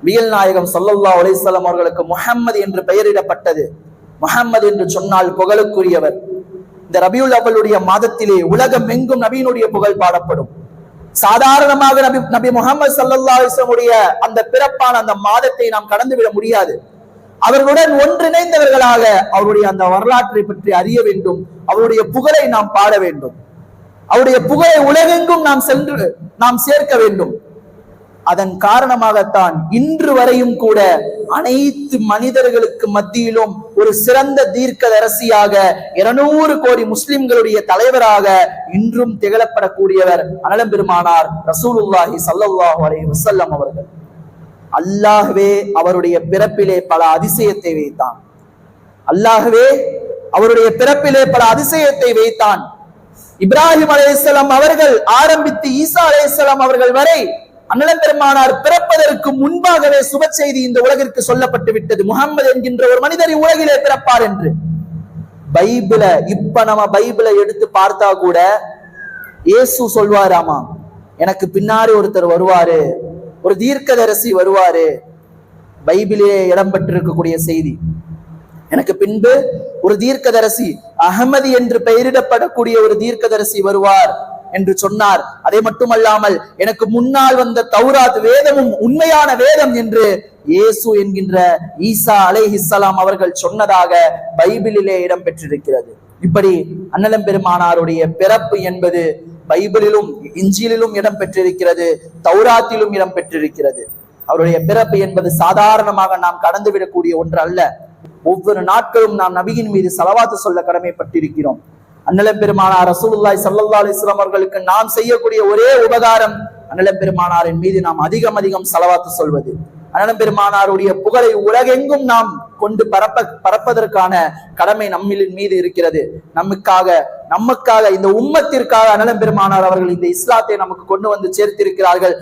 நபிகள் நாயகம் ஸல்லல்லாஹு அலைஹி வஸல்லம் அவர்களுக்கு முஹம்மது என்று பெயரிடப்பட்டது. முஹம்மது என்று சொன்னால் புகழுக்குரியவர். இந்த ரபியுல் அவ்வலுடைய மாதத்திலே உலகம் எங்கும் நபியினுடைய புகழ் பாடப்படும். சாதாரணமாக நபி முஹம்மது ஸல்லல்லாஹு அலைஹி வஸல்லம் உடைய அந்த பிறப்பான அந்த மாதத்தை நாம் கடந்துவிட முடியாது. அவர்களுடன் ஒன்றிணைந்தவர்களாக அவருடைய அந்த வரலாற்றை பற்றி அறிய வேண்டும். அவருடைய புகழை நாம் பாட வேண்டும். அவருடைய புகழை உலகெங்கும் நாம் சேர்க்க வேண்டும். அதன் காரணமாகத்தான் இன்று வரையும் கூட அனைத்து மனிதர்களுக்கு மத்தியிலும் ஒரு சிறந்த தீர்க்கதரிசியாக 200 கோடி முஸ்லிம்களுடைய தலைவராக இன்றும் திகழப்படக்கூடியவர் அனலம் பெருமானார் ரசூலுல்லாஹி ஸல்லல்லாஹு அலைஹி வஸல்லம் அவர்கள். அல்லாஹ்வே அவருடைய பிறப்பிலே பல அதிசயத்தை வைத்தான். அல்லாஹ்வே அவருடைய பிறப்பிலே பல அதிசயத்தை வைத்தான். இப்ராஹிம் அலைஹிஸ்ஸலாம் அவர்கள் ஆரம்பித்து ஈசா அலைஹிஸ்ஸலாம் அவர்கள் வரை அண்ணலம் பெருமானார் பிறப்பதற்கு முன்பாகவே சுப செய்தி இந்த உலகிற்கு சொல்லப்பட்டு விட்டது. முஹம்மது என்கின்ற ஒரு மனிதர் உலகிலே பிறப்பார் என்று. இப்ப நம்ம பைபிளை எடுத்து பார்த்தா கூட இயேசு சொல்வாராமா, எனக்கு பின்னாடி ஒருத்தர் வருவாரு, ஒரு தீர்க்கதரிசி வருவாரு. பைபிளிலே இடம்பெற்றிருக்கக்கூடிய செய்தி, எனக்கு பின்பு ஒரு தீர்க்கதரிசி அஹமதி என்று பெயரிடப்படக்கூடிய ஒரு தீர்க்கதரிசி வருவார் என்று சொன்னார். அதை மட்டுமல்லாமல் எனக்கு முன்னால் வந்த தௌராத் வேதமும் உண்மையான வேதம் என்று இயேசு என்கின்ற ஈசா அலைஹிஸ்ஸலாம் அவர்கள் சொன்னதாக பைபிளிலே இடம்பெற்றிருக்கிறது. இப்படி அண்ணலம் பெருமானாருடைய பிறப்பு என்பது பைபிளிலும் இஞ்சிலிலும் இடம்பெற்றிருக்கிறது, தௌராத்திலும் இடம்பெற்றிருக்கிறது. அவருடைய பிறப்பு என்பது சாதாரணமாக நாம் கடந்துவிடக்கூடிய ஒன்று அல்ல. ஒவ்வொரு நாட்களும் நாம் நபியின் மீது ஸலவாத்து சொல்ல கடமைப்பட்டிருக்கிறோம். அண்ணலம் பெருமானார் ரசூலுல்லாஹி ஸல்லல்லாஹு அலைஹி வஸல்லம் அவர்களுக்கு நாம் செய்யக்கூடிய ஒரே உபகாரம் அண்ணலம் பெருமானாரின் மீது நாம் அதிகம் ஸலவாத்து சொல்வது. அண்ணலம் பெருமானாருடைய புகழை உலகெங்கும் நாம் கொண்டு பரப்பதற்கான கடமை நம்மின் மீது இருக்கிறது. நமக்காக இந்த உம்மத்திற்காக அண்ணலம் பெருமானார் அவர்கள் இந்த இஸ்லாத்தை நமக்கு கொண்டு வந்து சேர்த்திருக்கிறார்கள்.